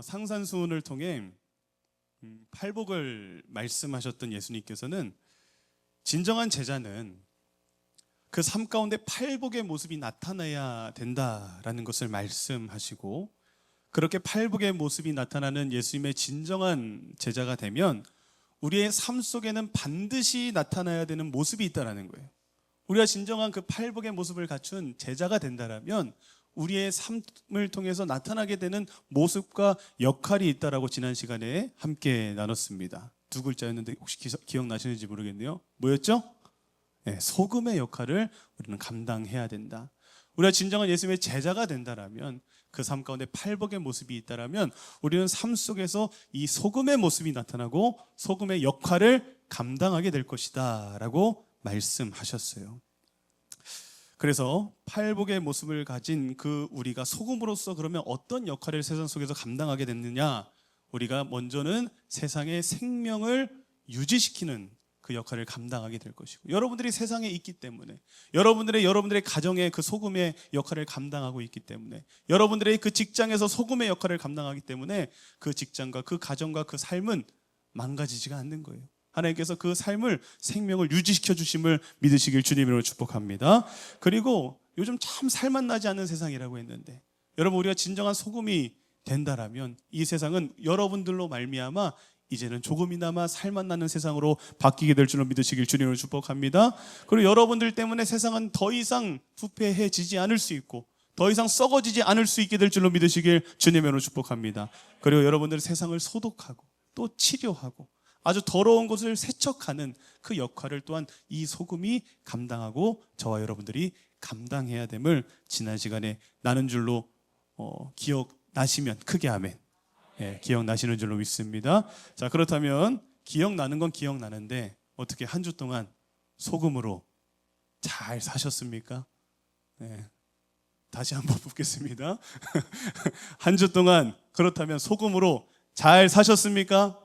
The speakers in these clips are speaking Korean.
상산수훈을 통해 팔복을 말씀하셨던 예수님께서는 진정한 제자는 그 삶 가운데 팔복의 모습이 나타나야 된다라는 것을 말씀하시고, 그렇게 팔복의 모습이 나타나는 예수님의 진정한 제자가 되면 우리의 삶 속에는 반드시 나타나야 되는 모습이 있다라는 거예요. 우리가 진정한 그 팔복의 모습을 갖춘 제자가 된다라면 우리의 삶을 통해서 나타나게 되는 모습과 역할이 있다라고 지난 시간에 함께 나눴습니다. 두 글자였는데 혹시 기억나시는지 모르겠네요. 뭐였죠? 네, 소금의 역할을 우리는 감당해야 된다. 우리가 진정한 예수님의 제자가 된다라면, 그 삶 가운데 팔복의 모습이 있다라면 우리는 삶 속에서 이 소금의 모습이 나타나고 소금의 역할을 감당하게 될 것이다 라고 말씀하셨어요. 그래서 팔복의 모습을 가진 그 우리가 소금으로서 그러면 어떤 역할을 세상 속에서 감당하게 됐느냐? 우리가 먼저는 세상의 생명을 유지시키는 그 역할을 감당하게 될 것이고, 여러분들이 세상에 있기 때문에, 여러분들의 가정에 그 소금의 역할을 감당하고 있기 때문에, 여러분들의 그 직장에서 소금의 역할을 감당하기 때문에 그 직장과 그 가정과 그 삶은 망가지지가 않는 거예요. 하나님께서 그 삶을, 생명을 유지시켜 주심을 믿으시길 주님으로 축복합니다. 그리고 요즘 참 살맛 나지 않는 세상이라고 했는데, 여러분, 우리가 진정한 소금이 된다라면 이 세상은 여러분들로 말미암아 이제는 조금이나마 살맛 나는 세상으로 바뀌게 될 줄로 믿으시길 주님으로 축복합니다. 그리고 여러분들 때문에 세상은 더 이상 부패해지지 않을 수 있고 더 이상 썩어지지 않을 수 있게 될 줄로 믿으시길 주님으로 축복합니다. 그리고 여러분들 세상을 소독하고 또 치료하고 아주 더러운 것을 세척하는 그 역할을 또한 이 소금이 감당하고 저와 여러분들이 감당해야 됨을 지난 시간에 나눈 줄로 기억나시면 크게 아멘. 예, 기억나시는 줄로 믿습니다. 자, 그렇다면 기억나는 건 기억나는데 어떻게 한 주 동안 소금으로 잘 사셨습니까? 예, 다시 한번 묻겠습니다. 한 주 동안 그렇다면 소금으로 잘 사셨습니까?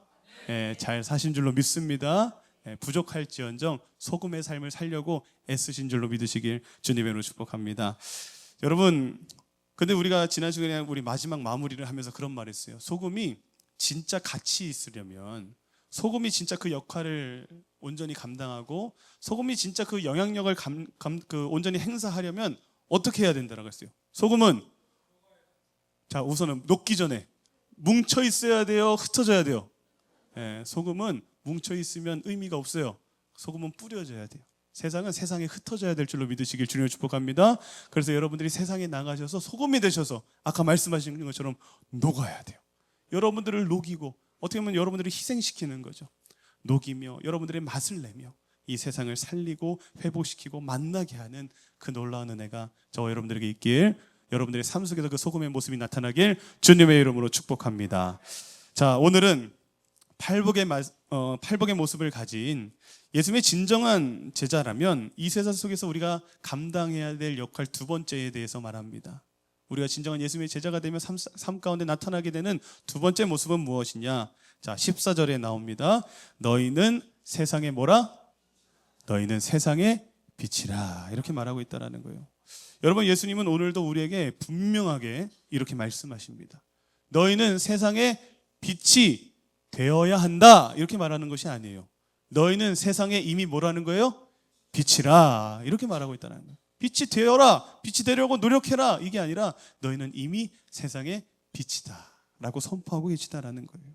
예, 잘 사신 줄로 믿습니다. 예, 부족할지언정 소금의 삶을 살려고 애쓰신 줄로 믿으시길 주님으로 축복합니다. 여러분, 근데 우리가 지난 시간에 우리 마지막 마무리를 하면서 그런 말 했어요. 소금이 진짜 가치 있으려면, 소금이 진짜 그 역할을 온전히 감당하고 소금이 진짜 그 영향력을 온전히 행사하려면 어떻게 해야 된다라고 했어요. 소금은 자, 우선은 녹기 전에 뭉쳐 있어야 돼요, 흩어져야 돼요? 예, 소금은 뭉쳐 있으면 의미가 없어요. 소금은 뿌려져야 돼요. 세상은 세상에 흩어져야 될 줄로 믿으시길 주님을 축복합니다. 그래서 여러분들이 세상에 나가셔서 소금이 되셔서 아까 말씀하신 것처럼 녹아야 돼요. 여러분들을 녹이고 어떻게 보면 여러분들을 희생시키는 거죠. 녹이며 여러분들의 맛을 내며 이 세상을 살리고 회복시키고 만나게 하는 그 놀라운 은혜가 저와 여러분들에게 있길, 여러분들의 삶 속에서 그 소금의 모습이 나타나길 주님의 이름으로 축복합니다. 자, 오늘은 팔복의 모습을 가진 예수님의 진정한 제자라면 이 세상 속에서 우리가 감당해야 될 역할 두 번째에 대해서 말합니다. 우리가 진정한 예수님의 제자가 되면 삶 가운데 나타나게 되는 두 번째 모습은 무엇이냐? 자, 14절에 나옵니다. 너희는 세상의 뭐라? 너희는 세상의 빛이라. 이렇게 말하고 있다는 거예요. 여러분, 예수님은 오늘도 우리에게 분명하게 이렇게 말씀하십니다. 너희는 세상의 빛이 되어야 한다, 이렇게 말하는 것이 아니에요. 너희는 세상에 이미 뭐라는 거예요? 빛이라, 이렇게 말하고 있다는 거예요. 빛이 되어라, 빛이 되려고 노력해라, 이게 아니라 너희는 이미 세상의 빛이다 라고 선포하고 계시다라는 거예요.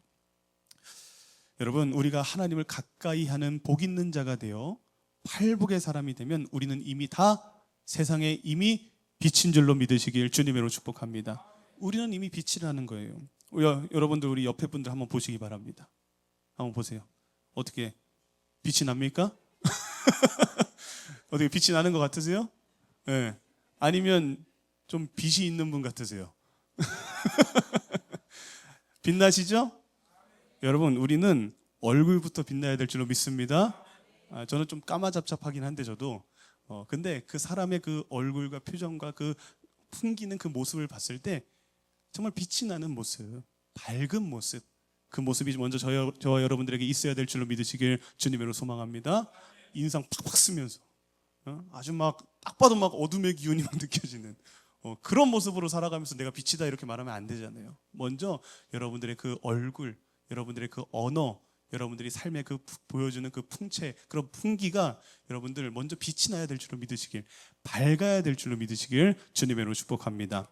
여러분, 우리가 하나님을 가까이 하는 복 있는 자가 되어 팔복의 사람이 되면 우리는 이미 다 세상에 이미 빛인 줄로 믿으시길 주님으로 축복합니다. 우리는 이미 빛이라는 거예요. 여러분들, 우리 옆에 분들 한번 보시기 바랍니다. 한번 보세요. 어떻게 빛이 납니까? 어떻게 빛이 나는 것 같으세요? 네. 아니면 좀 빛이 있는 분 같으세요? 빛나시죠? 여러분, 우리는 얼굴부터 빛나야 될 줄로 믿습니다. 저는 좀 까마잡잡하긴 한데 근데 그 사람의 그 얼굴과 표정과 그 풍기는 그 모습을 봤을 때 정말 빛이 나는 모습, 밝은 모습, 그 모습이 먼저 저와 여러분들에게 있어야 될 줄로 믿으시길 주님으로 소망합니다. 인상 팍팍 쓰면서 아주 막 딱 봐도 막 어둠의 기운이 막 느껴지는 그런 모습으로 살아가면서 내가 빛이다 이렇게 말하면 안 되잖아요. 먼저 여러분들의 그 얼굴, 여러분들의 그 언어, 여러분들이 삶에 그 보여주는 그 풍채, 그런 풍기가 여러분들 먼저 빛이 나야 될 줄로 믿으시길, 밝아야 될 줄로 믿으시길 주님의 이름으로 축복합니다.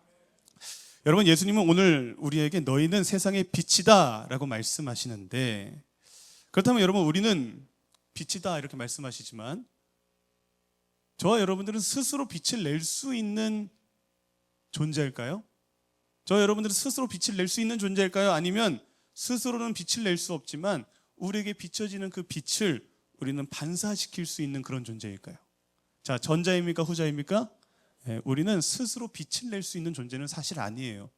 여러분, 예수님은 오늘 우리에게 너희는 세상의 빛이다 라고 말씀하시는데, 그렇다면 여러분, 우리는 빛이다 이렇게 말씀하시지만 저와 여러분들은 스스로 빛을 낼 수 있는 존재일까요? 저와 여러분들은 스스로 빛을 낼 수 있는 존재일까요? 아니면 스스로는 빛을 낼 수 없지만 우리에게 비춰지는 그 빛을 우리는 반사시킬 수 있는 그런 존재일까요? 자, 전자입니까? 후자입니까? 우리는 스스로 빛을 낼 수 있는 존재는 사실 아니에요.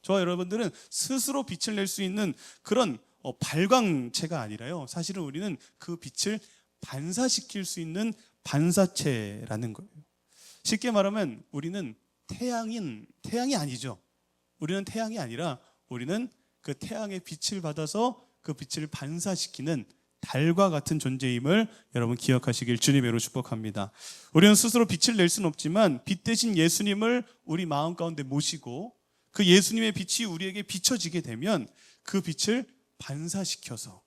저와 여러분들은 스스로 빛을 낼 수 있는 그런 발광체가 아니라요, 사실은 우리는 그 빛을 반사시킬 수 있는 반사체라는 거예요. 쉽게 말하면 우리는 태양이 아니죠. 우리는 태양이 아니라 우리는 그 태양의 빛을 받아서 그 빛을 반사시키는 달과 같은 존재임을 여러분 기억하시길 주님의 이름으로 축복합니다. 우리는 스스로 빛을 낼 수는 없지만 빛 대신 예수님을 우리 마음 가운데 모시고 그 예수님의 빛이 우리에게 비춰지게 되면 그 빛을 반사시켜서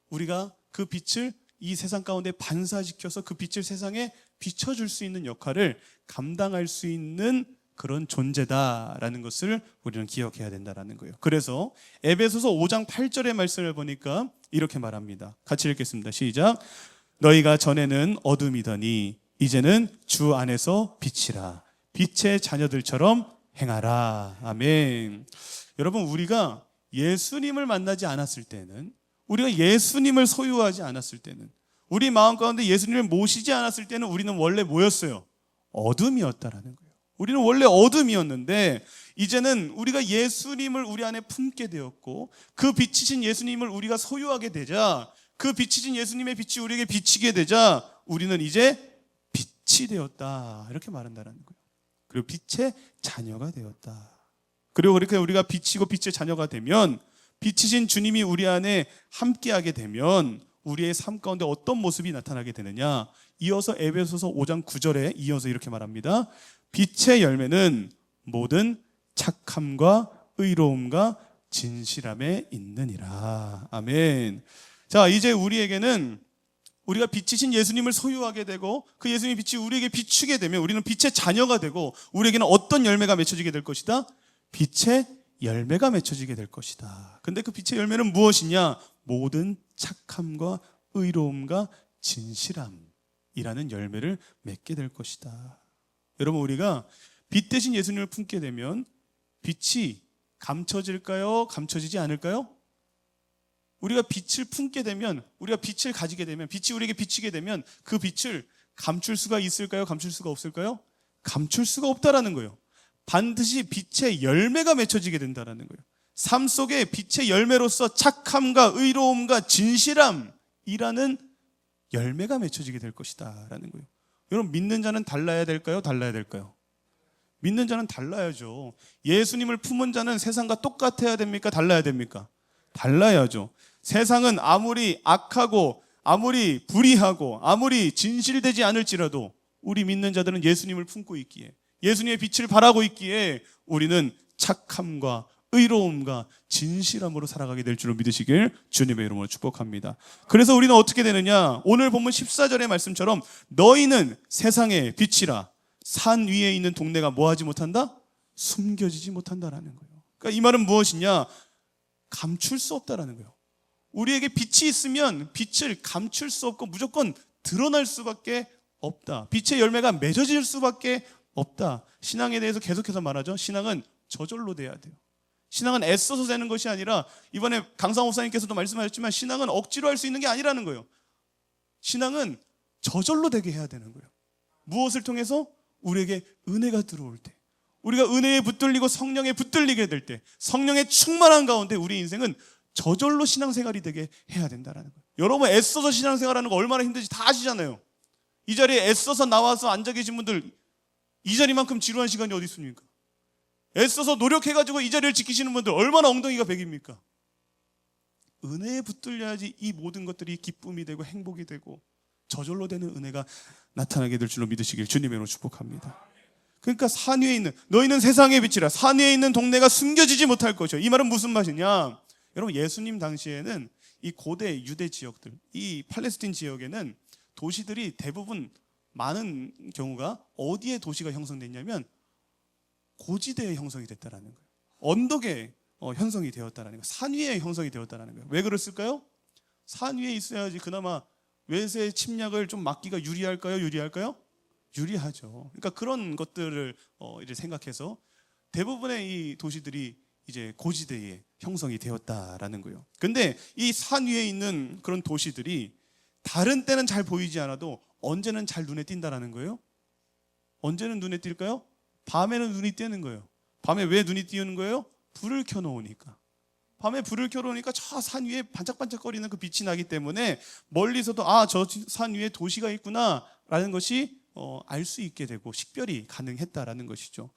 우리가 그 빛을 이 세상 가운데 반사시켜서 그 빛을 세상에 비춰줄 수 있는 역할을 감당할 수 있는 그런 존재다라는 것을 우리는 기억해야 된다는 거예요. 그래서 에베소서 5장 8절의 말씀을 보니까 이렇게 말합니다. 같이 읽겠습니다. 시작. 너희가 전에는 어둠이더니 이제는 주 안에서 빛이라. 빛의 자녀들처럼 행하라. 아멘. 여러분, 우리가 예수님을 만나지 않았을 때는, 우리가 예수님을 소유하지 않았을 때는, 우리 마음 가운데 예수님을 모시지 않았을 때는 우리는 원래 뭐였어요? 어둠이었다라는 거예요. 우리는 원래 어둠이었는데 이제는 우리가 예수님을 우리 안에 품게 되었고 그 빛이신 예수님을 우리가 소유하게 되자, 그 빛이신 예수님의 빛이 우리에게 비치게 되자 우리는 이제 빛이 되었다 이렇게 말한다는 거예요. 그리고 빛의 자녀가 되었다. 그리고 그렇게 우리가 빛이고 빛의 자녀가 되면, 빛이신 주님이 우리 안에 함께하게 되면 우리의 삶 가운데 어떤 모습이 나타나게 되느냐, 이어서 에베소서 5장 9절에 이어서 이렇게 말합니다. 빛의 열매는 모든 착함과 의로움과 진실함에 있느니라. 아멘. 자, 이제 우리에게는 우리가 빛이신 예수님을 소유하게 되고 그 예수님의 빛이 우리에게 비추게 되면 우리는 빛의 자녀가 되고 우리에게는 어떤 열매가 맺혀지게 될 것이다? 빛의 열매가 맺혀지게 될 것이다. 근데 그 빛의 열매는 무엇이냐? 모든 착함과 의로움과 진실함이라는 열매를 맺게 될 것이다. 여러분, 우리가 빛 대신 예수님을 품게 되면 빛이 감춰질까요? 감춰지지 않을까요? 우리가 빛을 품게 되면, 우리가 빛을 가지게 되면, 빛이 우리에게 비치게 되면 그 빛을 감출 수가 있을까요? 감출 수가 없을까요? 감출 수가 없다라는 거예요. 반드시 빛의 열매가 맺혀지게 된다라는 거예요. 삶 속에 빛의 열매로서 착함과 의로움과 진실함이라는 열매가 맺혀지게 될 것이다 라는 거예요. 여러분, 믿는 자는 달라야 될까요? 달라야 될까요? 믿는 자는 달라야죠. 예수님을 품은 자는 세상과 똑같아야 됩니까? 달라야 됩니까? 달라야죠. 세상은 아무리 악하고 아무리 불의하고 아무리 진실되지 않을지라도 우리 믿는 자들은 예수님을 품고 있기에, 예수님의 빛을 바라고 있기에 우리는 착함과 의로움과 진실함으로 살아가게 될 줄로 믿으시길 주님의 이름으로 축복합니다. 그래서 우리는 어떻게 되느냐? 오늘 본문 14절의 말씀처럼 너희는 세상의 빛이라. 산 위에 있는 동네가 뭐하지 못한다? 숨겨지지 못한다라는 거예요. 그러니까 이 말은 무엇이냐? 감출 수 없다라는 거예요. 우리에게 빛이 있으면 빛을 감출 수 없고 무조건 드러날 수밖에 없다. 빛의 열매가 맺어질 수밖에 없다. 신앙에 대해서 계속해서 말하죠. 신앙은 저절로 돼야 돼요. 신앙은 애써서 되는 것이 아니라, 이번에 강상 목사님께서도 말씀하셨지만 신앙은 억지로 할 수 있는 게 아니라는 거예요. 신앙은 저절로 되게 해야 되는 거예요. 무엇을 통해서? 우리에게 은혜가 들어올 때, 우리가 은혜에 붙들리고 성령에 붙들리게 될 때, 성령의 충만한 가운데 우리 인생은 저절로 신앙생활이 되게 해야 된다는 거예요. 여러분, 애써서 신앙생활하는 거 얼마나 힘든지 다 아시잖아요. 이 자리에 애써서 나와서 앉아 계신 분들, 이 자리만큼 지루한 시간이 어디 있습니까? 애써서 노력해가지고 이 자리를 지키시는 분들 얼마나 엉덩이가 백입니까? 은혜에 붙들려야지 이 모든 것들이 기쁨이 되고 행복이 되고 저절로 되는 은혜가 나타나게 될 줄로 믿으시길 주님의 이름으로 축복합니다. 그러니까 산 위에 있는, 너희는 세상의 빛이라, 산 위에 있는 동네가 숨겨지지 못할 것이요. 이 말은 무슨 말이냐? 여러분, 예수님 당시에는 이 고대 유대 지역들, 이 팔레스틴 지역에는 도시들이 대부분 많은 경우가 어디에 도시가 형성됐냐면 고지대에 형성이 됐다라는 거예요. 언덕에 형성이 되었다라는 거예요. 산 위에 형성이 되었다라는 거예요. 왜 그랬을까요? 산 위에 있어야지 그나마 외세 침략을 좀 막기가 유리할까요? 유리할까요? 유리하죠. 그러니까 그런 것들을 이제 생각해서 대부분의 이 도시들이 이제 고지대에 형성이 되었다라는 거예요. 근데 이 산 위에 있는 그런 도시들이 다른 때는 잘 보이지 않아도 언제는 잘 눈에 띈다라는 거예요. 언제는 눈에 띌까요? 밤에는 눈이 띄는 거예요. 밤에 왜 눈이 띄는 거예요? 불을 켜놓으니까. 밤에 불을 켜놓으니까 저 산 위에 반짝반짝거리는 그 빛이 나기 때문에 멀리서도 저 산 위에 도시가 있구나 라는 것이 알 수 있게 되고 식별이 가능했다라는 것이죠.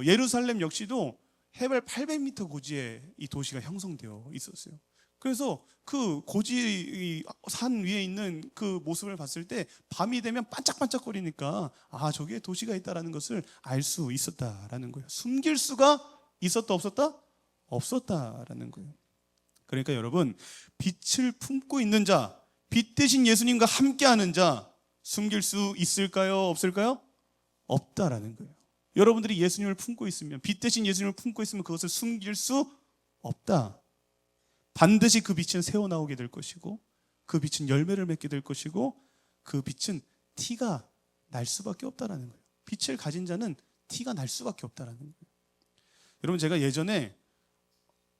예루살렘 역시도 해발 800m 고지에 이 도시가 형성되어 있었어요. 그래서 그 고지 산 위에 있는 그 모습을 봤을 때 밤이 되면 반짝반짝거리니까 저기에 도시가 있다라는 것을 알 수 있었다라는 거예요. 숨길 수가 있었다 없었다? 없었다라는 거예요. 그러니까 여러분, 빛을 품고 있는 자, 빛 대신 예수님과 함께하는 자, 숨길 수 있을까요? 없을까요? 없다라는 거예요. 여러분들이 예수님을 품고 있으면, 빛 대신 예수님을 품고 있으면 그것을 숨길 수 없다. 반드시 그 빛은 새어나오게 될 것이고, 그 빛은 열매를 맺게 될 것이고, 그 빛은 티가 날 수밖에 없다라는 거예요. 빛을 가진 자는 티가 날 수밖에 없다라는 거예요. 여러분, 제가 예전에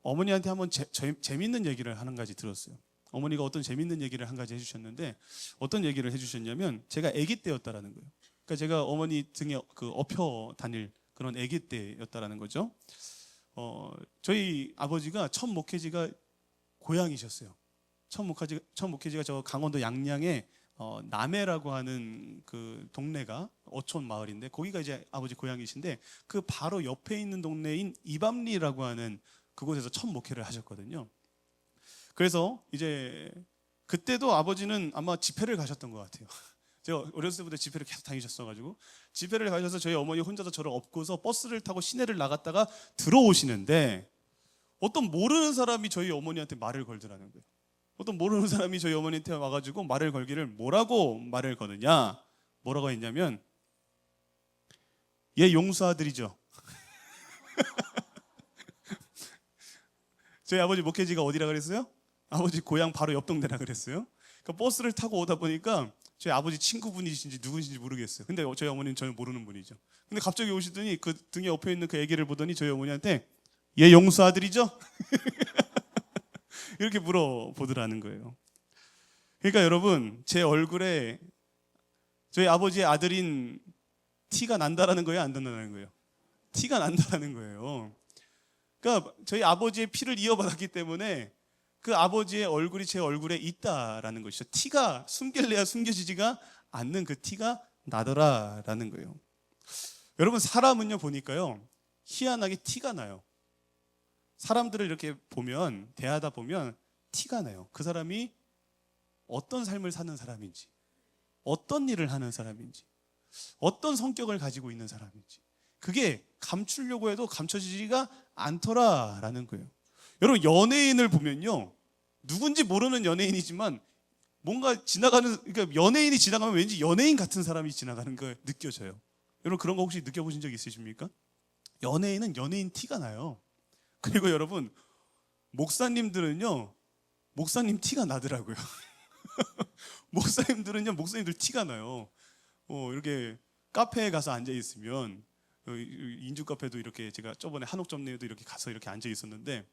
어머니한테 한번 재밌는 얘기를 한 가지 들었어요. 어머니가 어떤 재밌는 얘기를 한 가지 해주셨는데, 어떤 얘기를 해주셨냐면 제가 아기 때였다라는 거예요. 그러니까 제가 어머니 등에 그 업혀 다닐 그런 아기 때였다라는 거죠. 저희 아버지가 첫 목회지가 고향이셨어요. 첫 목회지가 저 강원도 양양에 남해라고 하는 그 동네가 어촌 마을인데, 거기가 이제 아버지 고향이신데, 그 바로 옆에 있는 동네인 이밤리라고 하는 그곳에서 첫 목회를 하셨거든요. 그래서 이제 그때도 아버지는 아마 집회를 가셨던 것 같아요. 제가 어렸을 때부터 집회를 계속 다니셨어가지고, 집회를 가셔서 저희 어머니 혼자서 저를 업고서 버스를 타고 시내를 나갔다가 들어오시는데, 어떤 모르는 사람이 저희 어머니한테 말을 걸더라는 거예요. 어떤 모르는 사람이 저희 어머니한테 와가지고 말을 걸기를, 뭐라고 말을 거느냐, 뭐라고 했냐면, 얘 용수 아들이죠. 저희 아버지 목회지가 어디라 그랬어요? 아버지 고향 바로 옆 동네라 그랬어요. 그러니까 버스를 타고 오다 보니까 저희 아버지 친구분이신지 누구신지 모르겠어요. 근데 저희 어머니는 전혀 모르는 분이죠. 근데 갑자기 오시더니 그 등에 엎여 있는 그 아기를 보더니 저희 어머니한테, 얘 용수 아들이죠? 이렇게 물어보더라는 거예요. 그러니까 여러분, 제 얼굴에 저희 아버지의 아들인 티가 난다라는 거예요, 안 난다는 거예요? 티가 난다라는 거예요. 그러니까 저희 아버지의 피를 이어받았기 때문에 그 아버지의 얼굴이 제 얼굴에 있다라는 것이죠. 티가 숨길래야 숨겨지지가 않는 그 티가 나더라라는 거예요. 여러분, 사람은요 보니까요 희한하게 티가 나요. 사람들을 이렇게 보면, 대하다 보면 티가 나요. 그 사람이 어떤 삶을 사는 사람인지, 어떤 일을 하는 사람인지, 어떤 성격을 가지고 있는 사람인지, 그게 감추려고 해도 감춰지지가 않더라라는 거예요. 여러분, 연예인을 보면요, 누군지 모르는 연예인이지만 뭔가 그러니까 연예인이 지나가면 왠지 연예인 같은 사람이 지나가는 거 느껴져요. 여러분, 그런 거 혹시 느껴보신 적 있으십니까? 연예인은 연예인 티가 나요. 그리고 여러분, 목사님들은요, 목사님 티가 나더라고요. 목사님들은요, 목사님들 티가 나요. 이렇게 카페에 가서 앉아 있으면, 인주 카페도 이렇게 제가 저번에 한옥점내에도 이렇게 가서 이렇게 앉아 있었는데,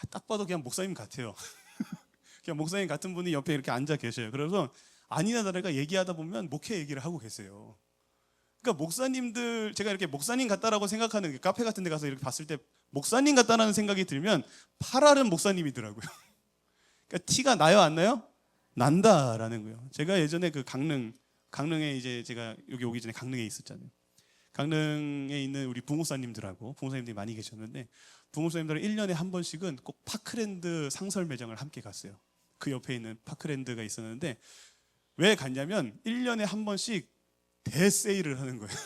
딱 봐도 그냥 목사님 같아요. 그냥 목사님 같은 분이 옆에 이렇게 앉아 계셔요. 그래서 아니나 다를까 얘기하다 보면 목회 얘기를 하고 계세요. 그러니까 목사님들, 제가 이렇게 목사님 같다라고 생각하는 카페 같은 데 가서 이렇게 봤을 때 목사님 같다라는 생각이 들면 파라른 목사님이더라고요. 그러니까 티가 나요, 안 나요? 난다라는 거예요. 제가 예전에 그 강릉에 이제 제가 여기 오기 전에 강릉에 있었잖아요. 강릉에 있는 우리 부목사님들이 많이 계셨는데, 부목사님들은 1년에 한 번씩은 꼭 파크랜드 상설 매장을 함께 갔어요. 그 옆에 있는 파크랜드가 있었는데, 왜 갔냐면 1년에 한 번씩 대세일을 하는 거예요.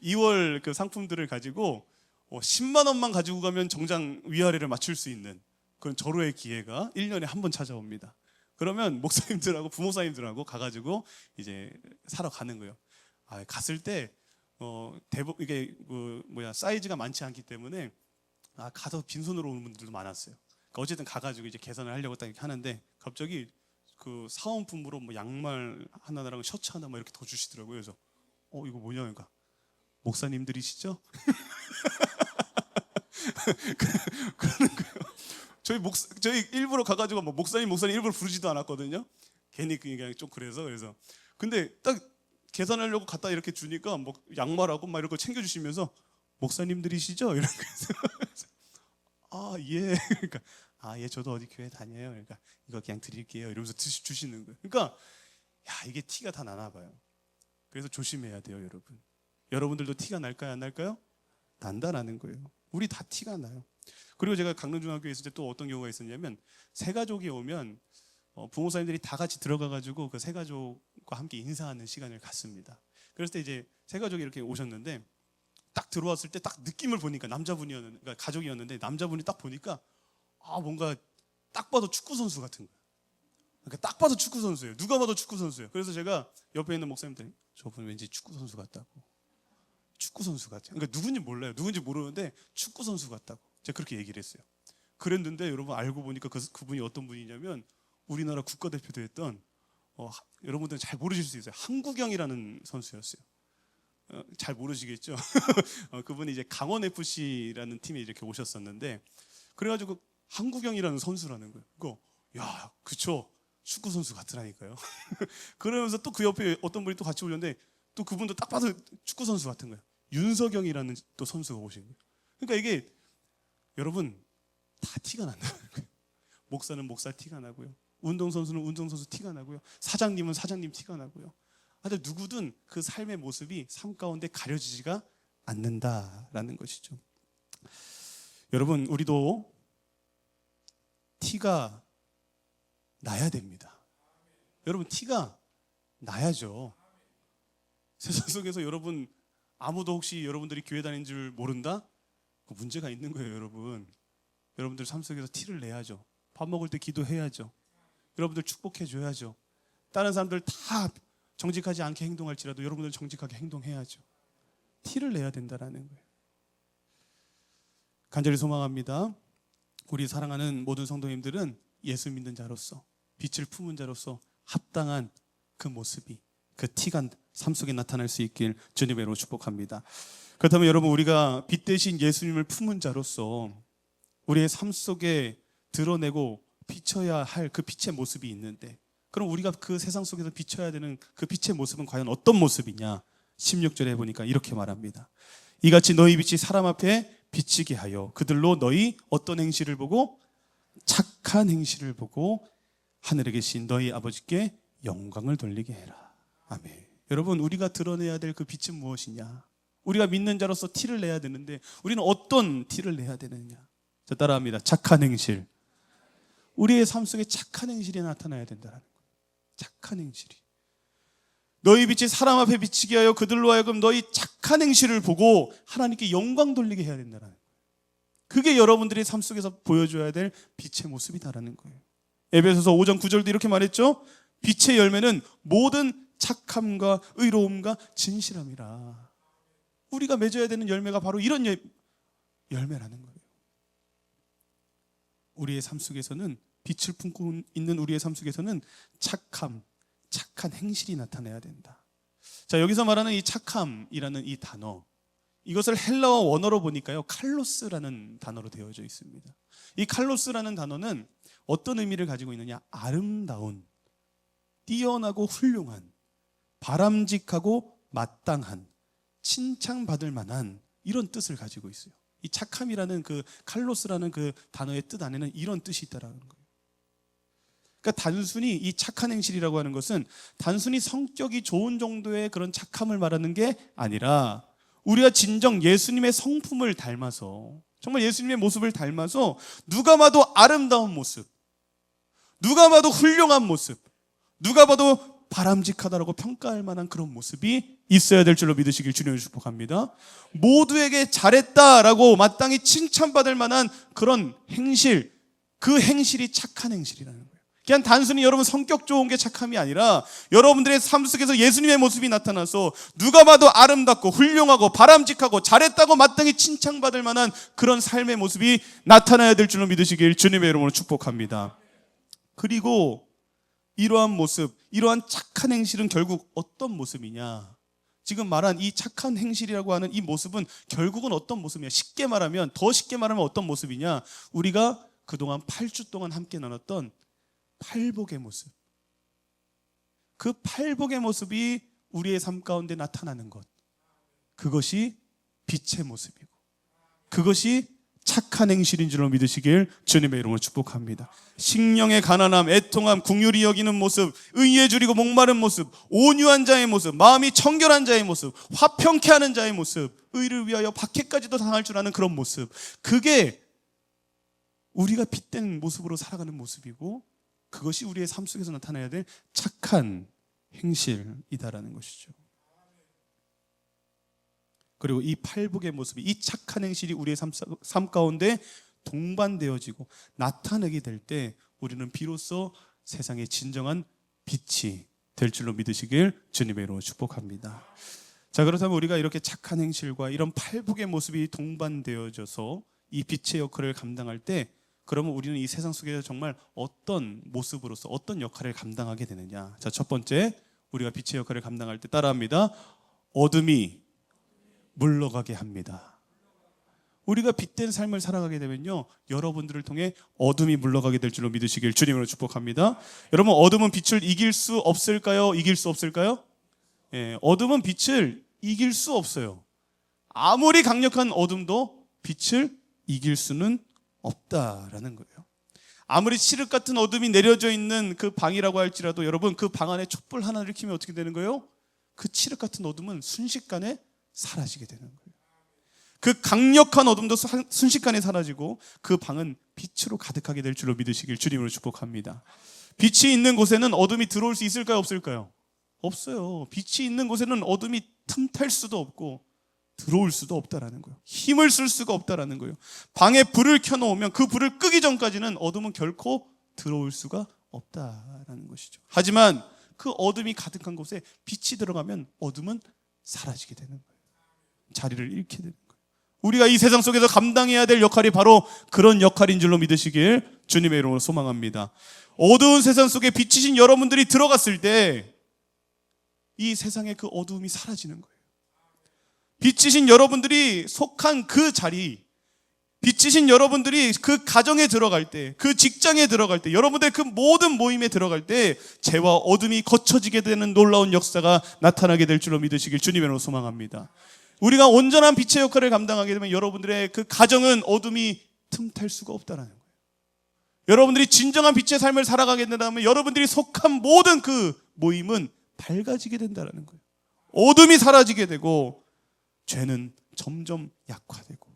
2월 그 상품들을 가지고 10만 원만 가지고 가면 정장 위아래를 맞출 수 있는 그런 절호의 기회가 1년에 한 번 찾아옵니다. 그러면 목사님들하고 부목사님들하고 가가지고 이제 사러 가는 거예요. 갔을 때 대부분 이게 사이즈가 많지 않기 때문에 가서 빈손으로 오는 분들도 많았어요. 그러니까 어쨌든 가가지고 이제 계산을 하려고 딱 이렇게 하는데 갑자기 그 사은품으로 뭐 양말 하나랑 셔츠 하나 막 이렇게 더 주시더라고요. 그래서 이거 뭐냐 그러니까 목사님들이시죠? 그러는 거예요. 저희 일부러 가가지고 뭐 목사님 일부러 부르지도 않았거든요. 괜히 그냥 좀 그래서 근데 딱 계산하려고 갖다 이렇게 주니까 뭐 양말하고 막 이런 거 챙겨주시면서 목사님들이시죠? 이런 거 예. 그러니까 예, 저도 어디 교회 다녀요. 그러니까 이거 그냥 드릴게요. 이러면서 주시는 거예요. 그러니까 이게 티가 다 나나 봐요. 그래서 조심해야 돼요, 여러분. 여러분들도 티가 날까요, 안 날까요? 난다라는 거예요. 우리 다 티가 나요. 그리고 제가 강릉중학교에 있을 때 또 어떤 경우가 있었냐면 새 가족이 오면 부모사님들이 다 같이 들어가가지고 그 새 가족과 함께 인사하는 시간을 갖습니다. 그랬을 때 이제 새 가족이 이렇게 오셨는데 딱 들어왔을 때 딱 느낌을 보니까 그러니까 가족이었는데 남자분이 딱 보니까 뭔가 딱 봐도 축구 선수 같은 거예요. 그러니까 딱 봐도 축구 선수예요. 누가 봐도 축구 선수예요. 그래서 제가 옆에 있는 목사님들이 저분 왠지 축구 선수 같다고. 축구 선수 같아요. 그러니까 누군지 몰라요. 누군지 모르는데 축구 선수 같다고. 제가 그렇게 얘기를 했어요. 그랬는데 여러분 알고 보니까 그분이 어떤 분이냐면 우리나라 국가대표도 했던 여러분들은 잘 모르실 수 있어요. 한국영이라는 선수였어요. 잘 모르시겠죠? 그분이 이제 강원FC라는 팀에 이렇게 오셨었는데 그래가지고 한국영이라는 선수라는 거예요. 야, 그쵸? 축구 선수 같으라니까요. 그러면서 또 그 옆에 어떤 분이 또 같이 오셨는데 또 그분도 딱 봐도 축구 선수 같은 거예요. 윤석영이라는 또 선수가 오신 거예요. 그러니까 이게 여러분 다 티가 난다는 거예요. 목사는 목사 티가 나고요. 운동선수는 운동선수 티가 나고요. 사장님은 사장님 티가 나고요. 하여튼 누구든 그 삶의 모습이 삶 가운데 가려지지가 않는다라는 것이죠. 여러분 우리도 티가 나야 됩니다. 여러분 티가 나야죠. 세상 속에서 여러분 아무도 혹시 여러분들이 교회 다니는 줄 모른다? 그 문제가 있는 거예요, 여러분. 여러분들 삶 속에서 티를 내야죠. 밥 먹을 때 기도해야죠. 여러분들 축복해 줘야죠. 다른 사람들 다 정직하지 않게 행동할지라도 여러분들 정직하게 행동해야죠. 티를 내야 된다라는 거예요. 간절히 소망합니다. 우리 사랑하는 모든 성도님들은 예수 믿는 자로서 빛을 품은 자로서 합당한 그 모습이 그 티가 삶 속에 나타날 수 있길 주님으로 축복합니다. 그렇다면 여러분 우리가 빛 대신 예수님을 품은 자로서 우리의 삶 속에 드러내고 비춰야 할 그 빛의 모습이 있는데 그럼 우리가 그 세상 속에서 비춰야 되는 그 빛의 모습은 과연 어떤 모습이냐? 16절에 보니까 이렇게 말합니다. 이같이 너희 빛이 사람 앞에 비치게 하여 그들로 너희 어떤 행실을 보고 착한 행실을 보고 하늘에 계신 너희 아버지께 영광을 돌리게 해라. 아멘. 여러분 우리가 드러내야 될 그 빛은 무엇이냐? 우리가 믿는 자로서 티를 내야 되는데 우리는 어떤 티를 내야 되느냐? 자, 따라합니다. 착한 행실. 우리의 삶 속에 착한 행실이 나타나야 된다는 거예요. 착한 행실이. 너희 빛이 사람 앞에 비치게 하여 그들로 하여금 너희 착한 행실을 보고 하나님께 영광 돌리게 해야 된다는 거예요. 그게 여러분들의 삶 속에서 보여줘야 될 빛의 모습이다라는 거예요. 에베소서 5장 9절도 이렇게 말했죠. 빛의 열매는 모든 착함과 의로움과 진실함이라. 우리가 맺어야 되는 열매가 바로 이런 열매라는 거예요. 우리의 삶 속에서는 빛을 품고 있는 우리의 삶 속에서는 착함, 착한 행실이 나타나야 된다. 자, 여기서 말하는 이 착함이라는 이 단어, 이것을 헬라어 원어로 보니까요, 칼로스라는 단어로 되어져 있습니다. 이 칼로스라는 단어는 어떤 의미를 가지고 있느냐? 아름다운, 뛰어나고 훌륭한, 바람직하고 마땅한, 칭찬받을 만한 이런 뜻을 가지고 있어요. 이 착함이라는 그 칼로스라는 그 단어의 뜻 안에는 이런 뜻이 있다라는 거예요. 그러니까 단순히 이 착한 행실이라고 하는 것은 단순히 성격이 좋은 정도의 그런 착함을 말하는 게 아니라 우리가 진정 예수님의 성품을 닮아서 정말 예수님의 모습을 닮아서 누가 봐도 아름다운 모습, 누가 봐도 훌륭한 모습, 누가 봐도 바람직하다라고 평가할 만한 그런 모습이 있어야 될 줄로 믿으시길 주님을 축복합니다. 모두에게 잘했다라고 마땅히 칭찬받을 만한 그런 행실, 그 행실이 착한 행실이라는 거예요. 그냥 단순히 여러분 성격 좋은 게 착함이 아니라 여러분들의 삶 속에서 예수님의 모습이 나타나서 누가 봐도 아름답고 훌륭하고 바람직하고 잘했다고 마땅히 칭찬받을 만한 그런 삶의 모습이 나타나야 될 줄로 믿으시길 주님의 이름으로 축복합니다. 그리고 이러한 모습, 이러한 착한 행실은 결국 어떤 모습이냐? 지금 말한 이 착한 행실이라고 하는 이 모습은 결국은 어떤 모습이냐? 더 쉽게 말하면 어떤 모습이냐? 우리가 그동안 8주 동안 함께 나눴던 팔복의 모습. 그 팔복의 모습이 우리의 삶 가운데 나타나는 것. 그것이 빛의 모습이고 그것이 착한 행실인 줄로 믿으시길 주님의 이름으로 축복합니다. 식령의 가난함, 애통함, 긍휼히 여기는 모습, 의에 줄이고 목마른 모습, 온유한 자의 모습, 마음이 청결한 자의 모습, 화평케 하는 자의 모습, 의를 위하여 박해까지도 당할 줄 아는 그런 모습. 그게 우리가 빛된 모습으로 살아가는 모습이고 그것이 우리의 삶 속에서 나타나야 될 착한 행실이다라는 것이죠. 그리고 이 팔복의 모습이, 이 착한 행실이 우리의 삶 가운데 동반되어지고 나타나게 될 때 우리는 비로소 세상의 진정한 빛이 될 줄로 믿으시길 주님의 이름으로 축복합니다. 자, 그렇다면 우리가 이렇게 착한 행실과 이런 팔복의 모습이 동반되어져서 이 빛의 역할을 감당할 때 그러면 우리는 이 세상 속에서 정말 어떤 모습으로서 어떤 역할을 감당하게 되느냐. 자, 첫 번째, 우리가 빛의 역할을 감당할 때 따라합니다. 어둠이 물러가게 합니다. 우리가 빛된 삶을 살아가게 되면요, 여러분들을 통해 어둠이 물러가게 될 줄로 믿으시길 주님으로 축복합니다. 여러분, 어둠은 빛을 이길 수 없을까요? 이길 수 없을까요? 어둠은 빛을 이길 수 없어요. 아무리 강력한 어둠도 빛을 이길 수는 없다라는 거예요. 아무리 칠흑 같은 어둠이 내려져 있는 그 방이라고 할지라도 여러분, 그 방 안에 촛불 하나를 켜면 어떻게 되는 거예요? 그 칠흑 같은 어둠은 순식간에 사라지게 되는 거예요. 그 강력한 어둠도 순식간에 사라지고 그 방은 빛으로 가득하게 될 줄로 믿으시길 주님으로 축복합니다. 빛이 있는 곳에는 어둠이 들어올 수 있을까요? 없을까요? 없어요. 빛이 있는 곳에는 어둠이 틈탈 수도 없고 들어올 수도 없다라는 거예요. 힘을 쓸 수가 없다라는 거예요. 방에 불을 켜놓으면 그 불을 끄기 전까지는 어둠은 결코 들어올 수가 없다라는 것이죠. 하지만 그 어둠이 가득한 곳에 빛이 들어가면 어둠은 사라지게 되는 거예요. 자리를 잃게 되는 거예요. 우리가 이 세상 속에서 감당해야 될 역할이 바로 그런 역할인 줄로 믿으시길 주님의 이름으로 소망합니다. 어두운 세상 속에 빛이신 여러분들이 들어갔을 때 이 세상의 그 어두움이 사라지는 거예요. 빛이신 여러분들이 속한 그 자리, 빛이신 여러분들이 그 가정에 들어갈 때, 그 직장에 들어갈 때, 여러분들의 그 모든 모임에 들어갈 때 죄와 어둠이 거쳐지게 되는 놀라운 역사가 나타나게 될 줄로 믿으시길 주님으로 소망합니다. 우리가 온전한 빛의 역할을 감당하게 되면 여러분들의 그 가정은 어둠이 틈탈 수가 없다는 거예요. 여러분들이 진정한 빛의 삶을 살아가게 된다면 여러분들이 속한 모든 그 모임은 밝아지게 된다는 거예요. 어둠이 사라지게 되고 죄는 점점 약화되고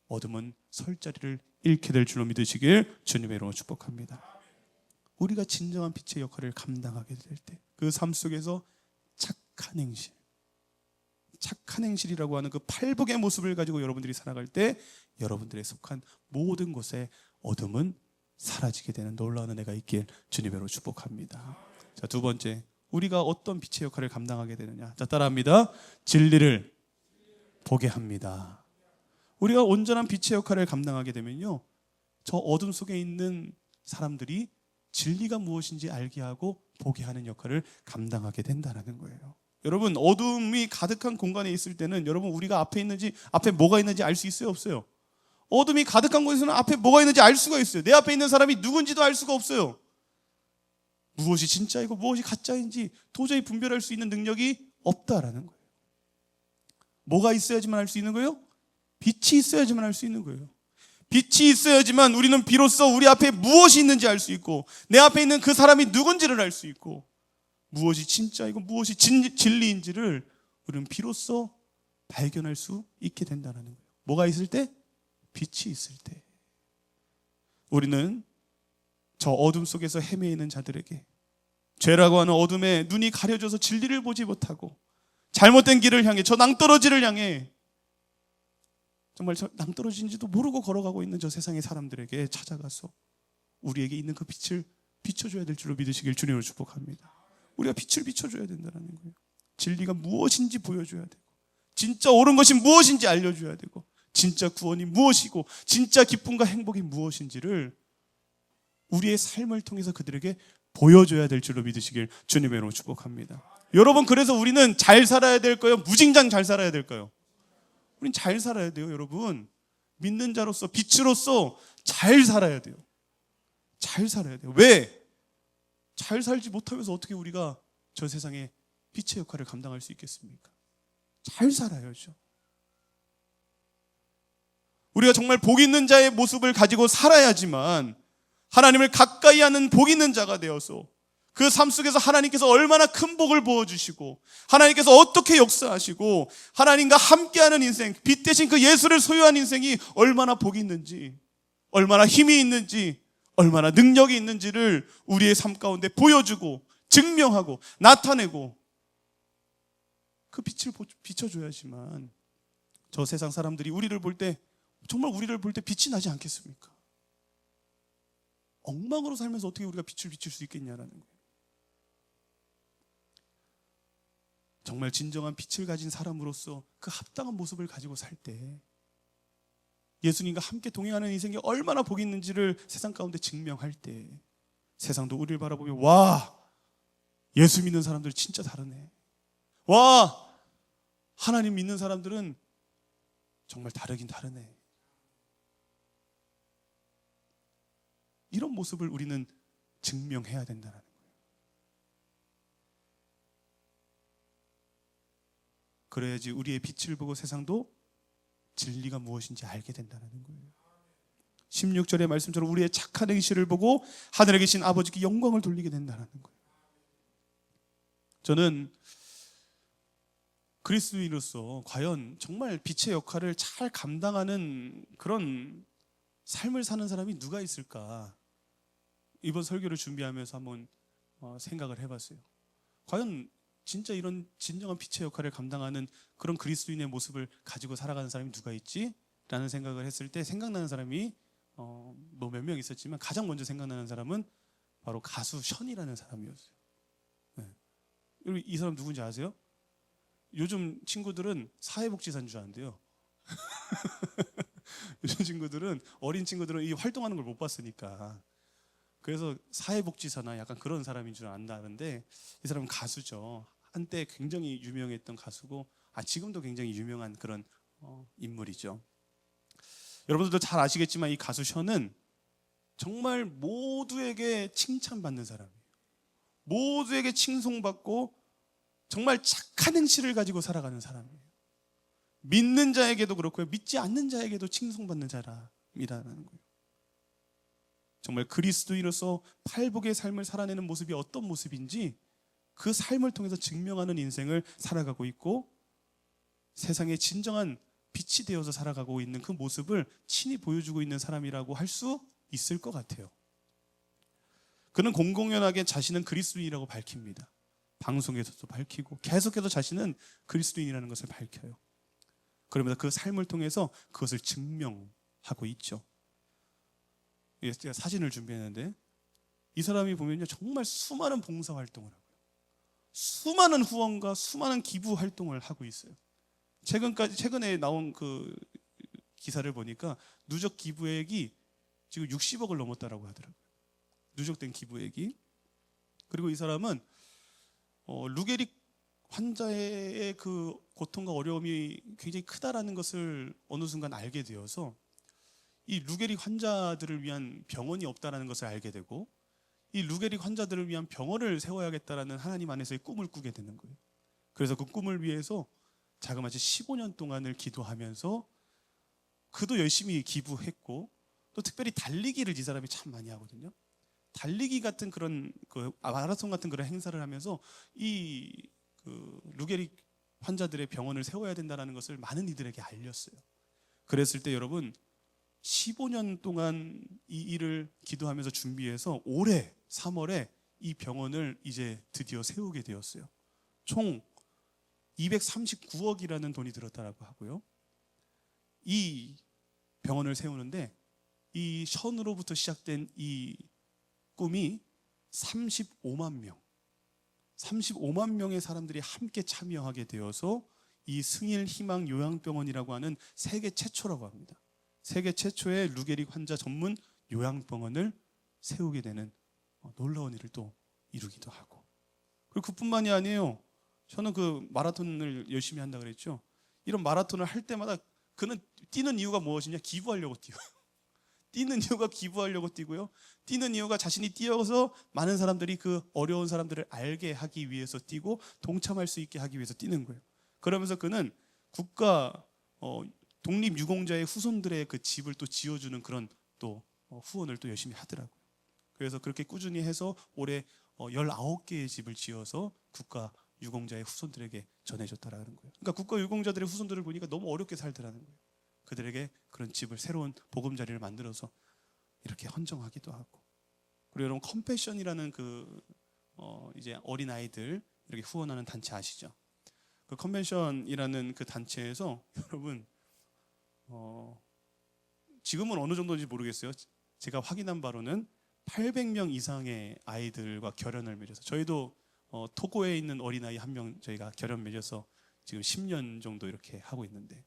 어둠은 설 자리를 잃게 될 줄로 믿으시길 주님의 이름으로 축복합니다. 우리가 진정한 빛의 역할을 감당하게 될 때 그 삶 속에서 착한 행실, 착한 행실이라고 하는 그 팔복의 모습을 가지고 여러분들이 살아갈 때 여러분들의 속한 모든 곳에 어둠은 사라지게 되는 놀라운 은혜가 있길 주님으로 축복합니다. 자, 두 번째, 우리가 어떤 빛의 역할을 감당하게 되느냐. 자, 따라합니다. 진리를 보게 합니다. 우리가 온전한 빛의 역할을 감당하게 되면요, 저 어둠 속에 있는 사람들이 진리가 무엇인지 알게 하고 보게 하는 역할을 감당하게 된다는 거예요. 여러분, 어둠이 가득한 공간에 있을 때는 여러분, 우리가 앞에 뭐가 있는지 알 수 있어요, 없어요? 어둠이 가득한 곳에서는 앞에 뭐가 있는지 알 수가 있어요. 내 앞에 있는 사람이 누군지도 알 수가 없어요. 무엇이 진짜이고 무엇이 가짜인지 도저히 분별할 수 있는 능력이 없다라는 거예요. 뭐가 있어야지만 알 수 있는 거예요? 빛이 있어야지만 알 수 있는 거예요. 빛이 있어야지만 우리는 비로소 우리 앞에 무엇이 있는지 알 수 있고 내 앞에 있는 그 사람이 누군지를 알 수 있고 무엇이 진짜이고 무엇이 진리인지를 우리는 비로소 발견할 수 있게 된다는 거예요. 뭐가 있을 때? 빛이 있을 때. 우리는 저 어둠 속에서 헤매이는 자들에게 죄라고 하는 어둠에 눈이 가려져서 진리를 보지 못하고 잘못된 길을 향해, 저 낭떠러지를 향해, 정말 저 낭떠러지인지도 모르고 걸어가고 있는 저 세상의 사람들에게 찾아가서 우리에게 있는 그 빛을 비춰줘야 될 줄로 믿으시길 주님으로 축복합니다. 우리가 빛을 비춰줘야 된다는 거예요. 진리가 무엇인지 보여줘야 되고, 진짜 옳은 것이 무엇인지 알려줘야 되고, 진짜 구원이 무엇이고 진짜 기쁨과 행복이 무엇인지를 우리의 삶을 통해서 그들에게 보여줘야 될 줄로 믿으시길 주님의 이름으로 축복합니다. 여러분, 그래서 우리는 잘 살아야 될까요? 무진장 잘 살아야 될까요? 우린 잘 살아야 돼요, 여러분. 믿는 자로서, 빛으로서 잘 살아야 돼요. 잘 살아야 돼요. 왜? 잘 살지 못하면서 어떻게 우리가 저 세상에 빛의 역할을 감당할 수 있겠습니까? 잘 살아야죠. 우리가 정말 복 있는 자의 모습을 가지고 살아야지만 하나님을 가까이 하는 복 있는 자가 되어서 그 삶 속에서 하나님께서 얼마나 큰 복을 부어주시고 하나님께서 어떻게 역사하시고 하나님과 함께하는 인생, 빛 대신 그 예수를 소유한 인생이 얼마나 복이 있는지, 얼마나 힘이 있는지, 얼마나 능력이 있는지를 우리의 삶 가운데 보여주고 증명하고 나타내고 그 빛을 비춰줘야지만 저 세상 사람들이 우리를 볼 때, 정말 우리를 볼 때 빛이 나지 않겠습니까? 엉망으로 살면서 어떻게 우리가 빛을 비출 수 있겠냐라는 거예요. 정말 진정한 빛을 가진 사람으로서 그 합당한 모습을 가지고 살 때 예수님과 함께 동행하는 인생이 얼마나 복이 있는지를 세상 가운데 증명할 때 세상도 우리를 바라보며 와, 예수 믿는 사람들 진짜 다르네. 와, 하나님 믿는 사람들은 정말 다르긴 다르네. 이런 모습을 우리는 증명해야 된다는 거예요. 그래야지 우리의 빛을 보고 세상도 진리가 무엇인지 알게 된다는 거예요. 16절의 말씀처럼 우리의 착한 행실을 보고 하늘에 계신 아버지께 영광을 돌리게 된다는 거예요. 저는 그리스도인으로서 과연 정말 빛의 역할을 잘 감당하는 그런 삶을 사는 사람이 누가 있을까? 이번 설교를 준비하면서 한번 생각을 해봤어요. 과연 진짜 이런 진정한 빛의 역할을 감당하는 그런 그리스도인의 모습을 가지고 살아가는 사람이 누가 있지? 라는 생각을 했을 때 생각나는 사람이 뭐 몇 명 있었지만 가장 먼저 생각나는 사람은 바로 가수 션이라는 사람이었어요. 네. 이 사람 누군지 아세요? 요즘 친구들은 사회복지사인 줄 아는데요. 요즘 친구들은, 어린 친구들은 이 활동하는 걸 못 봤으니까 그래서 사회복지사나 약간 그런 사람인 줄 안다는데 이 사람은 가수죠. 한때 굉장히 유명했던 가수고 지금도 굉장히 유명한 그런 인물이죠. 여러분들도 잘 아시겠지만 이 가수 션은 정말 모두에게 칭찬받는 사람이에요. 모두에게 칭송받고 정말 착한 행실을 가지고 살아가는 사람이에요. 믿는 자에게도 그렇고요, 믿지 않는 자에게도 칭송받는 사람이라는 거예요. 정말 그리스도인으로서 팔복의 삶을 살아내는 모습이 어떤 모습인지 그 삶을 통해서 증명하는 인생을 살아가고 있고 세상에 진정한 빛이 되어서 살아가고 있는 그 모습을 친히 보여주고 있는 사람이라고 할 수 있을 것 같아요. 그는 공공연하게 자신은 그리스도인이라고 밝힙니다. 방송에서도 밝히고 계속해서 자신은 그리스도인이라는 것을 밝혀요. 그러면서 그 삶을 통해서 그것을 증명하고 있죠. 제가 사진을 준비했는데 이 사람이 보면요, 정말 수많은 봉사 활동을 하고요, 수많은 후원과 수많은 기부 활동을 하고 있어요. 최근에 나온 그 기사를 보니까 누적 기부액이 지금 60억을 넘었다라고 하더라고요. 누적된 기부액이. 그리고 이 사람은 루게릭 환자의 그 고통과 어려움이 굉장히 크다라는 것을 어느 순간 알게 되어서 이 루게릭 환자들을 위한 병원이 없다라는 것을 알게 되고 이 루게릭 환자들을 위한 병원을 세워야겠다라는 하나님 안에서의 꿈을 꾸게 되는 거예요. 그래서 그 꿈을 위해서 자그마치 15년 동안을 기도하면서 그도 열심히 기부했고 또 특별히 달리기를 이 사람이 참 많이 하거든요. 달리기 같은 그런 마라톤 같은 그런 행사를 하면서 이 루게릭 환자들의 병원을 세워야 된다는 것을 많은 이들에게 알렸어요. 그랬을 때 여러분 15년 동안 이 일을 기도하면서 준비해서 올해 3월에 이 병원을 이제 드디어 세우게 되었어요. 총 239억이라는 돈이 들었다라고 하고요. 이 병원을 세우는데 이 션으로부터 시작된 이 꿈이 35만 명의 사람들이 함께 참여하게 되어서 이 승일 희망 요양병원이라고 하는 세계 최초라고 합니다. 세계 최초의 루게릭 환자 전문 요양병원을 세우게 되는 놀라운 일을 또 이루기도 하고, 그리고 그뿐만이 아니에요. 저는 그 마라톤을 열심히 한다 그랬죠. 이런 마라톤을 할 때마다 그는 뛰는 이유가 무엇이냐? 기부하려고 뛰어요. 뛰는 이유가 기부하려고 뛰고요. 뛰는 이유가 자신이 뛰어서 많은 사람들이 그 어려운 사람들을 알게 하기 위해서 뛰고 동참할 수 있게 하기 위해서 뛰는 거예요. 그러면서 그는 국가 독립유공자의 후손들의 그 집을 또 지어주는 그런 또 후원을 또 열심히 하더라고요. 그래서 그렇게 꾸준히 해서 올해 19개의 집을 지어서 국가 유공자의 후손들에게 전해줬다라는 거예요. 그러니까 국가 유공자들의 후손들을 보니까 너무 어렵게 살더라는 거예요. 그들에게 그런 집을, 새로운 보금자리를 만들어서 이렇게 헌정하기도 하고, 그리고 여러분 컴패션이라는 그 이제 어린 아이들 이렇게 후원하는 단체 아시죠? 그 컴패션이라는 그 단체에서 여러분 지금은 어느 정도인지 모르겠어요. 제가 확인한 바로는 800명 이상의 아이들과 결연을 맺어서, 저희도 토고에 있는 어린아이 한 명 저희가 결연 맺어서 지금 10년 정도 이렇게 하고 있는데,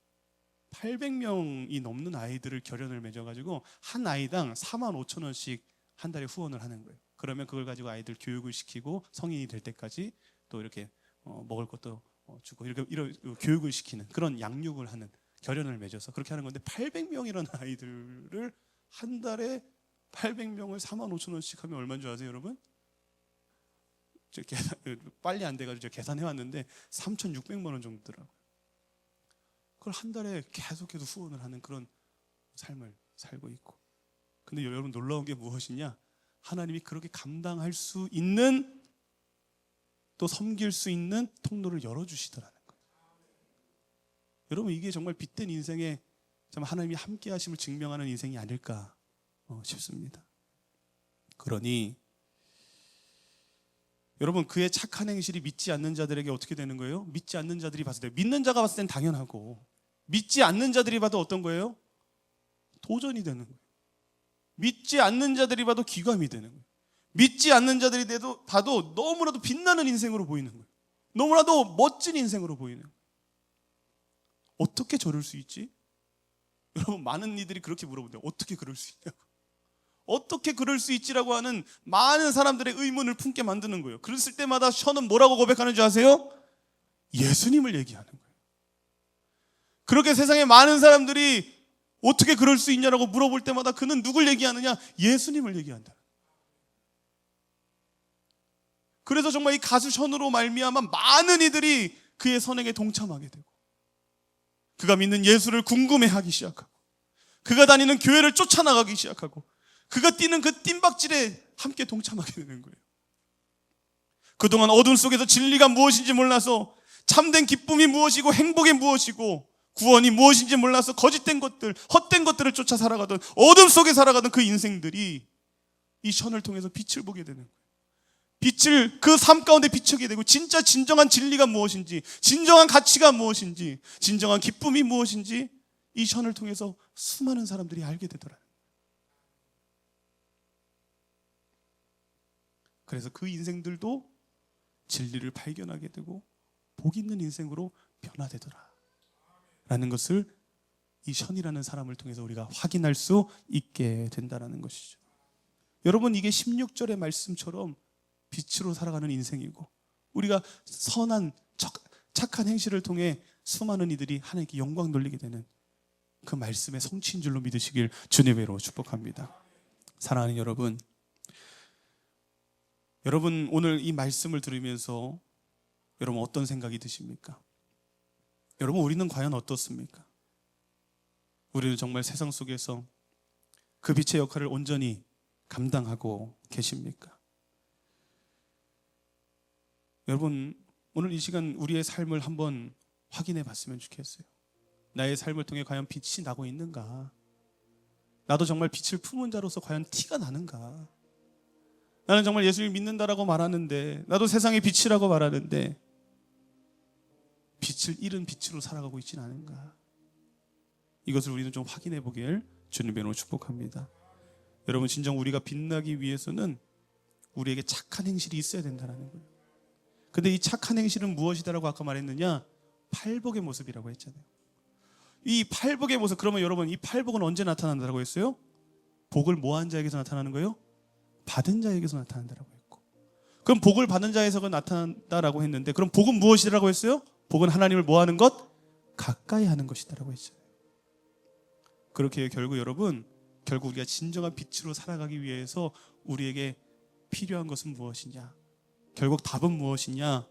800명이 넘는 아이들을 결연을 맺어가지고 한 아이당 45,000원씩 한 달에 후원을 하는 거예요. 그러면 그걸 가지고 아이들 교육을 시키고 성인이 될 때까지 또 이렇게 먹을 것도 주고 이런 교육을 시키는 그런 양육을 하는, 결연을 맺어서 그렇게 하는 건데, 800명이라는 아이들을 한 달에 800명을 45,000원씩 하면 얼마인 줄 아세요, 여러분? 저 계산 빨리 안 돼가지고 제가 계산해 왔는데 3,600만 원 정도더라고요. 그걸 한 달에 계속해서 후원을 하는 그런 삶을 살고 있고, 근데 여러분 놀라운 게 무엇이냐? 하나님이 그렇게 감당할 수 있는, 또 섬길 수 있는 통로를 열어주시더라는 거예요. 여러분 이게 정말 빛된 인생의 정말 하나님이 함께 하심을 증명하는 인생이 아닐까 싶습니다. 그러니 여러분 그의 착한 행실이 믿지 않는 자들에게 어떻게 되는 거예요? 믿지 않는 자들이 봤을 때, 믿는 자가 봤을 땐 당연하고 믿지 않는 자들이 봐도 어떤 거예요? 도전이 되는 거예요. 믿지 않는 자들이 봐도 기감이 되는 거예요. 믿지 않는 자들이 봐도 너무나도 빛나는 인생으로 보이는 거예요. 너무나도 멋진 인생으로 보이는 거예요. 어떻게 저럴 수 있지? 여러분 많은 이들이 그렇게 물어본대요. 어떻게 그럴 수 있냐고. 어떻게 그럴 수 있지라고 하는 많은 사람들의 의문을 품게 만드는 거예요. 그랬을 때마다 션은 뭐라고 고백하는 줄 아세요? 예수님을 얘기하는 거예요. 그렇게 세상에 많은 사람들이 어떻게 그럴 수 있냐라고 물어볼 때마다 그는 누굴 얘기하느냐? 예수님을 얘기한다. 그래서 정말 이 가수 션으로 말미암아 많은 이들이 그의 선행에 동참하게 되고, 그가 믿는 예수를 궁금해하기 시작하고, 그가 다니는 교회를 쫓아나가기 시작하고, 그가 뛰는 그 뜀박질에 함께 동참하게 되는 거예요. 그동안 어둠 속에서 진리가 무엇인지 몰라서, 참된 기쁨이 무엇이고 행복이 무엇이고 구원이 무엇인지 몰라서 거짓된 것들, 헛된 것들을 쫓아 살아가던, 어둠 속에 살아가던 그 인생들이 이 션을 통해서 빛을 보게 되는 거예요. 빛을, 그 삶 가운데 비추게 되고, 진짜 진정한 진리가 무엇인지, 진정한 가치가 무엇인지, 진정한 기쁨이 무엇인지 이 션을 통해서 수많은 사람들이 알게 되더라고요. 그래서 그 인생들도 진리를 발견하게 되고 복 있는 인생으로 변화되더라 라는 것을 이 션이라는 사람을 통해서 우리가 확인할 수 있게 된다는 것이죠. 여러분 이게 16절의 말씀처럼 빛으로 살아가는 인생이고, 우리가 선한 착한 행실을 통해 수많은 이들이 하나님께 영광 돌리게 되는 그 말씀의 성취인 줄로 믿으시길 주님의 이름으로 축복합니다. 사랑하는 여러분, 여러분 오늘 이 말씀을 들으면서 여러분 어떤 생각이 드십니까? 여러분 우리는 과연 어떻습니까? 우리는 정말 세상 속에서 그 빛의 역할을 온전히 감당하고 계십니까? 여러분 오늘 이 시간 우리의 삶을 한번 확인해 봤으면 좋겠어요. 나의 삶을 통해 과연 빛이 나고 있는가? 나도 정말 빛을 품은 자로서 과연 티가 나는가? 나는 정말 예수를 믿는다라고 말하는데, 나도 세상의 빛이라고 말하는데 빛을 잃은 빛으로 살아가고 있지는 않은가? 이것을 우리는 좀 확인해 보길 주님의 이름으로 축복합니다. 여러분, 진정 우리가 빛나기 위해서는 우리에게 착한 행실이 있어야 된다는 거예요. 근데 이 착한 행실은 무엇이다라고 아까 말했느냐? 팔복의 모습이라고 했잖아요. 이 팔복의 모습, 그러면 여러분, 이 팔복은 언제 나타난다고 했어요? 복을 뭐한 자에게서 나타나는 거예요? 받은 자에게서 나타난다라고 했고, 그럼 복을 받은 자에서 나타난다라고 했는데, 그럼 복은 무엇이라고 했어요? 복은 하나님을 뭐하는 것? 가까이 하는 것이다라고 했잖아요. 그렇게 결국 여러분, 결국 우리가 진정한 빛으로 살아가기 위해서 우리에게 필요한 것은 무엇이냐? 결국 답은 무엇이냐?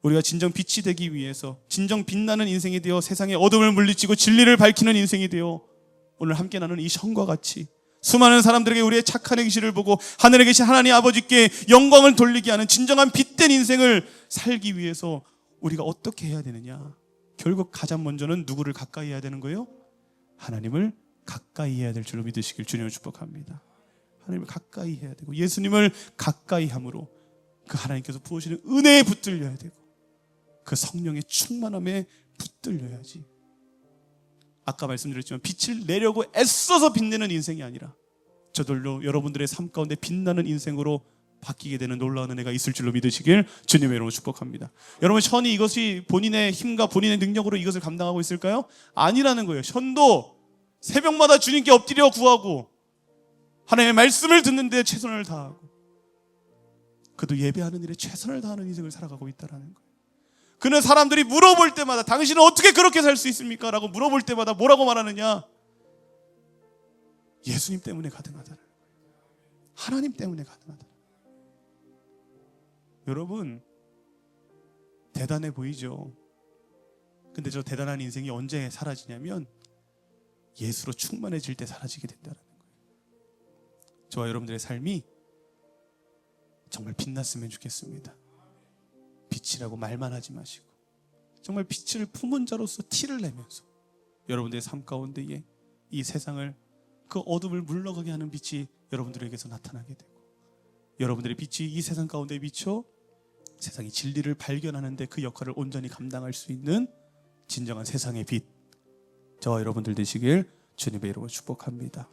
우리가 진정 빛이 되기 위해서, 진정 빛나는 인생이 되어 세상의 어둠을 물리치고 진리를 밝히는 인생이 되어 오늘 함께 나누는 이 성과 같이 수많은 사람들에게 우리의 착한 행실을 보고 하늘에 계신 하나님 아버지께 영광을 돌리게 하는 진정한 빛된 인생을 살기 위해서 우리가 어떻게 해야 되느냐? 결국 가장 먼저는 누구를 가까이 해야 되는 거예요? 하나님을 가까이 해야 될 줄로 믿으시길 주님을 축복합니다. 하나님을 가까이 해야 되고, 예수님을 가까이 함으로 그 하나님께서 부으시는 은혜에 붙들려야 되고, 그 성령의 충만함에 붙들려야지. 아까 말씀드렸지만 빛을 내려고 애써서 빛내는 인생이 아니라 저절로 여러분들의 삶 가운데 빛나는 인생으로 바뀌게 되는 놀라운 은혜가 있을 줄로 믿으시길 주님의 이름으로 축복합니다. 여러분, 션이 이것이 본인의 힘과 본인의 능력으로 이것을 감당하고 있을까요? 아니라는 거예요. 션도 새벽마다 주님께 엎드려 구하고 하나님의 말씀을 듣는 데 최선을 다하고, 그도 예배하는 일에 최선을 다하는 인생을 살아가고 있다는 거예요. 그는 사람들이 물어볼 때마다 당신은 어떻게 그렇게 살 수 있습니까? 라고 물어볼 때마다 뭐라고 말하느냐? 예수님 때문에 가능하다는 거예요. 하나님 때문에 가능하다. 여러분, 대단해 보이죠? 근데 저 대단한 인생이 언제 사라지냐면 예수로 충만해질 때 사라지게 된다는 거예요. 저와 여러분들의 삶이 정말 빛났으면 좋겠습니다. 빛이라고 말만 하지 마시고 정말 빛을 품은 자로서 티를 내면서 여러분들의 삶 가운데에 이 세상을, 그 어둠을 물러가게 하는 빛이 여러분들에게서 나타나게 되고, 여러분들의 빛이 이 세상 가운데 비춰 세상이 진리를 발견하는데 그 역할을 온전히 감당할 수 있는 진정한 세상의 빛, 저와 여러분들 되시길 주님의 이름으로 축복합니다.